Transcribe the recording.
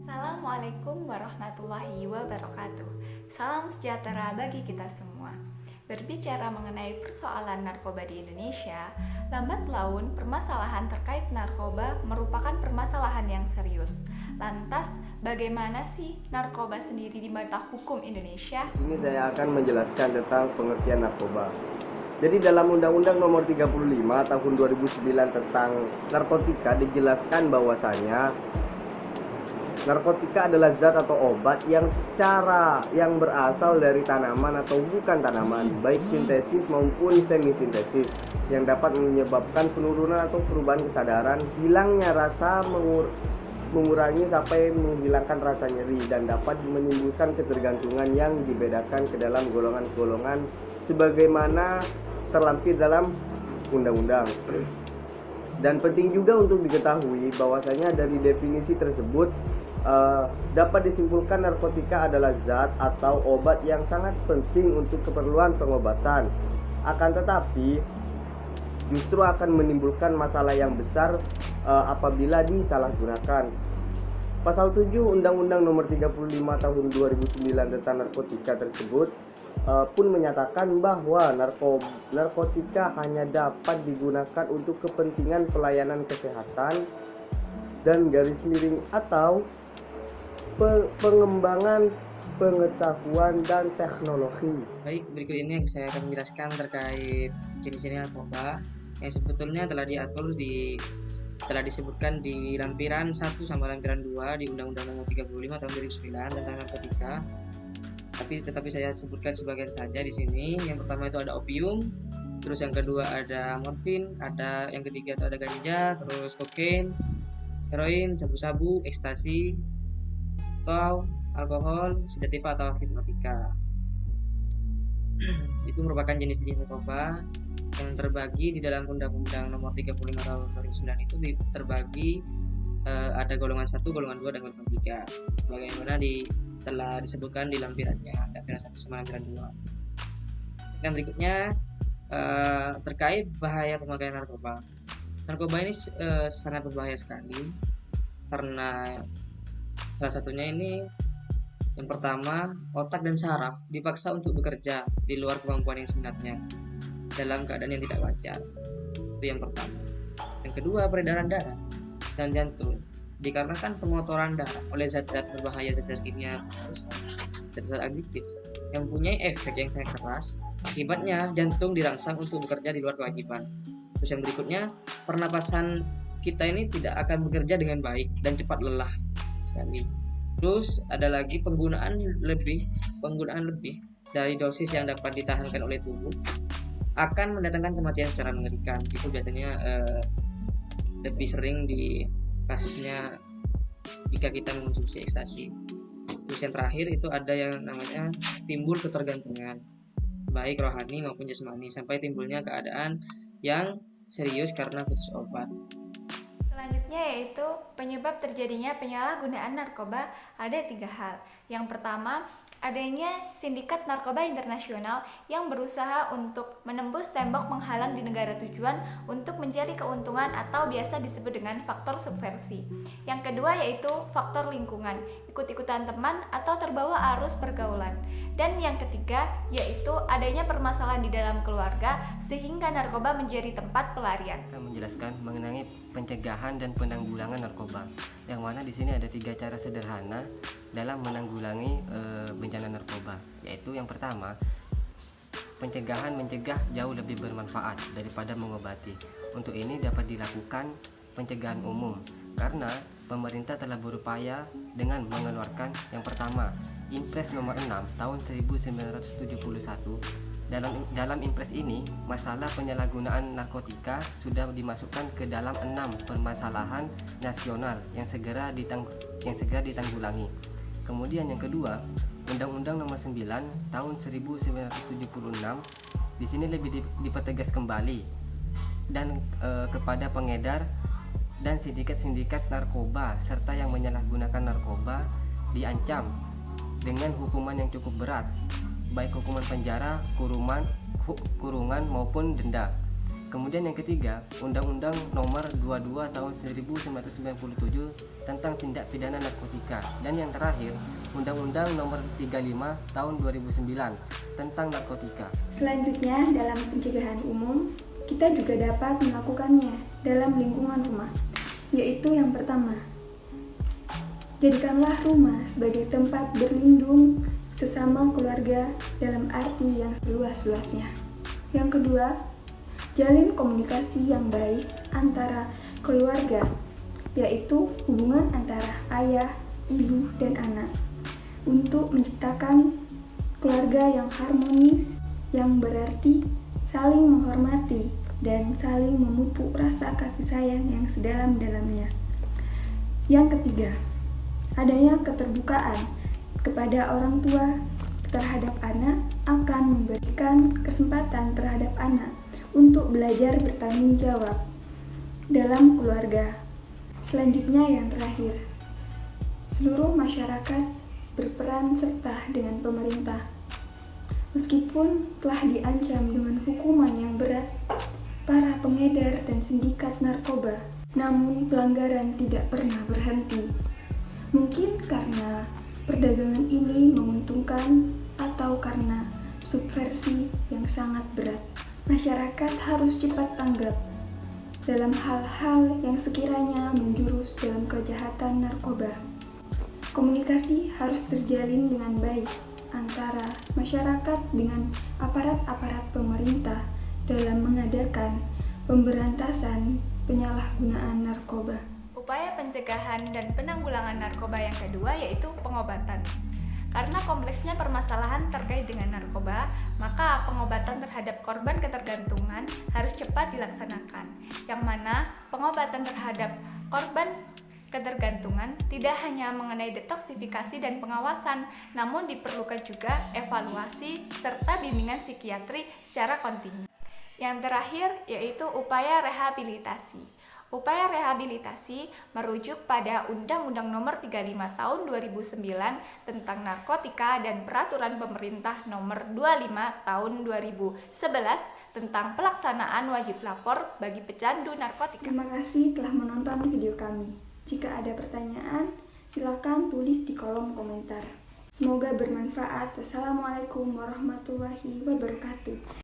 Assalamualaikum warahmatullahi wabarakatuh. Salam sejahtera bagi kita semua. Berbicara mengenai persoalan narkoba di Indonesia, lambat laun permasalahan terkait narkoba merupakan permasalahan yang serius. Lantas, bagaimana sih narkoba sendiri di mata hukum Indonesia? Di sini saya akan menjelaskan tentang pengertian narkoba. Jadi dalam Undang-Undang Nomor 35 Tahun 2009 tentang narkotika dijelaskan bahwasanya narkotika adalah zat atau obat yang berasal dari tanaman atau bukan tanaman, baik sintesis maupun semi-sintesis, yang dapat menyebabkan penurunan atau perubahan kesadaran, hilangnya rasa, mengurangi sampai menghilangkan rasa nyeri, dan dapat menimbulkan ketergantungan yang dibedakan ke dalam golongan-golongan sebagaimana terlampir dalam undang-undang. Dan penting juga untuk diketahui bahwasanya dari definisi tersebut dapat disimpulkan narkotika adalah zat atau obat yang sangat penting untuk keperluan pengobatan. Akan tetapi justru akan menimbulkan masalah yang besar apabila disalahgunakan. Pasal 7 Undang-Undang Nomor 35 Tahun 2009 tentang narkotika tersebut pun menyatakan bahwa narkotika hanya dapat digunakan untuk kepentingan pelayanan kesehatan dan garis miring atau pengembangan pengetahuan dan teknologi. Baik, berikut ini yang saya akan menjelaskan terkait jenis-jenis narkoba yang sebetulnya telah disebutkan di lampiran 1 sama lampiran 2 di Undang-Undang Nomor 35 Tahun 2009 tentang narkotika. Tetapi saya sebutkan sebagian saja di sini. Yang pertama itu ada opium, terus yang kedua ada morfin, yang ketiga itu ada ganja, terus kokain, heroin, sabu-sabu, ekstasi, atau alkohol, sedativa atau hipnotika. Itu merupakan jenis-jenis narkoba yang terbagi di dalam Undang-Undang Nomor 35 Tahun 2009 itu terbagi ada golongan 1, golongan 2, dan golongan 3 sebagaimana telah disebutkan di lampirannya, lampiran 1 sama lampiran 2. Dan berikutnya terkait bahaya pemakaian narkoba. Narkoba ini sangat berbahaya sekali karena salah satunya ini yang pertama, otak dan saraf dipaksa untuk bekerja di luar kemampuan yang sebenarnya dalam keadaan yang tidak wajar. Itu yang pertama. Yang kedua, peredaran darah dan jantung dikarenakan pengotoran darah oleh zat-zat berbahaya, zat-zat kimia, zat-zat adiktif yang mempunyai efek yang sangat keras. Akibatnya jantung dirangsang untuk bekerja di luar kewajiban. Terus yang berikutnya, pernapasan kita ini tidak akan bekerja dengan baik dan cepat lelah sekali. Terus ada lagi penggunaan lebih dari dosis yang dapat ditahankan oleh tubuh akan mendatangkan kematian secara mengerikan. Itu biasanya lebih sering di kasusnya jika kita mengonsumsi ekstasi. Terus yang terakhir itu ada yang namanya timbul ketergantungan baik rohani maupun jasmani sampai timbulnya keadaan yang serius karena putus obat. Selanjutnya yaitu penyebab terjadinya penyalahgunaan narkoba ada 3 hal. Yang pertama, adanya sindikat narkoba internasional yang berusaha untuk menembus tembok menghalang di negara tujuan untuk mencari keuntungan atau biasa disebut dengan faktor subversi. Yang kedua yaitu faktor lingkungan, ikut-ikutan teman atau terbawa arus pergaulan. Dan yang ketiga yaitu adanya permasalahan di dalam keluarga sehingga narkoba menjadi tempat pelarian. Kita menjelaskan mengenai pencegahan dan penanggulangan narkoba, yang mana di sini ada 3 cara sederhana dalam menanggulangi bencana narkoba, yaitu yang pertama, mencegah jauh lebih bermanfaat daripada mengobati. Untuk ini dapat dilakukan pencegahan umum karena pemerintah telah berupaya dengan mengeluarkan yang pertama, Impres nomor 6 tahun 1971. Dalam Impres ini, masalah penyalahgunaan narkotika sudah dimasukkan ke dalam 6 permasalahan nasional yang segera ditanggulangi. Kemudian yang kedua, Undang-Undang Nomor 9 Tahun 1976 di sini lebih dipertegas kembali dan kepada pengedar dan sindikat-sindikat narkoba serta yang menyalahgunakan narkoba diancam dengan hukuman yang cukup berat, baik hukuman penjara, kurungan maupun denda. Kemudian yang ketiga, Undang-Undang Nomor 22 Tahun 1997 tentang Tindak Pidana Narkotika. Dan yang terakhir, Undang-Undang Nomor 35 Tahun 2009 tentang narkotika. Selanjutnya, dalam pencegahan umum, kita juga dapat melakukannya dalam lingkungan rumah, yaitu yang pertama, jadikanlah rumah sebagai tempat berlindung sesama keluarga dalam arti yang seluas-luasnya. Yang kedua, jalin komunikasi yang baik antara keluarga, yaitu hubungan antara ayah, ibu, dan anak, untuk menciptakan keluarga yang harmonis, yang berarti saling menghormati dan saling memupuk rasa kasih sayang yang sedalam-dalamnya. Yang ketiga, adanya keterbukaan kepada orang tua terhadap anak akan memberikan kesempatan terhadap anak untuk belajar bertanggung jawab dalam keluarga. Selanjutnya yang terakhir, seluruh masyarakat berperan serta dengan pemerintah. Meskipun telah diancam dengan hukuman yang berat, para pengedar dan sindikat narkoba, namun pelanggaran tidak pernah berhenti. Mungkin karena perdagangan ini menguntungkan atau karena subversi yang sangat berat. Masyarakat harus cepat tanggap dalam hal-hal yang sekiranya menjurus dalam kejahatan narkoba. Komunikasi harus terjalin dengan baik antara masyarakat dengan aparat-aparat pemerintah dalam mengadakan pemberantasan penyalahgunaan narkoba. Upaya pencegahan dan penanggulangan narkoba yang kedua yaitu pengobatan. Karena kompleksnya permasalahan terkait dengan narkoba, maka pengobatan terhadap korban ketergantungan harus cepat dilaksanakan. Yang mana pengobatan terhadap korban ketergantungan tidak hanya mengenai detoksifikasi dan pengawasan, namun diperlukan juga evaluasi serta bimbingan psikiatri secara kontinu. Yang terakhir yaitu upaya rehabilitasi. Upaya rehabilitasi merujuk pada Undang-Undang Nomor 35 Tahun 2009 tentang narkotika dan Peraturan Pemerintah Nomor 25 Tahun 2011 tentang pelaksanaan wajib lapor bagi pecandu narkotika. Terima kasih telah menonton video kami. Jika ada pertanyaan, silakan tulis di kolom komentar. Semoga bermanfaat. Wassalamualaikum warahmatullahi wabarakatuh.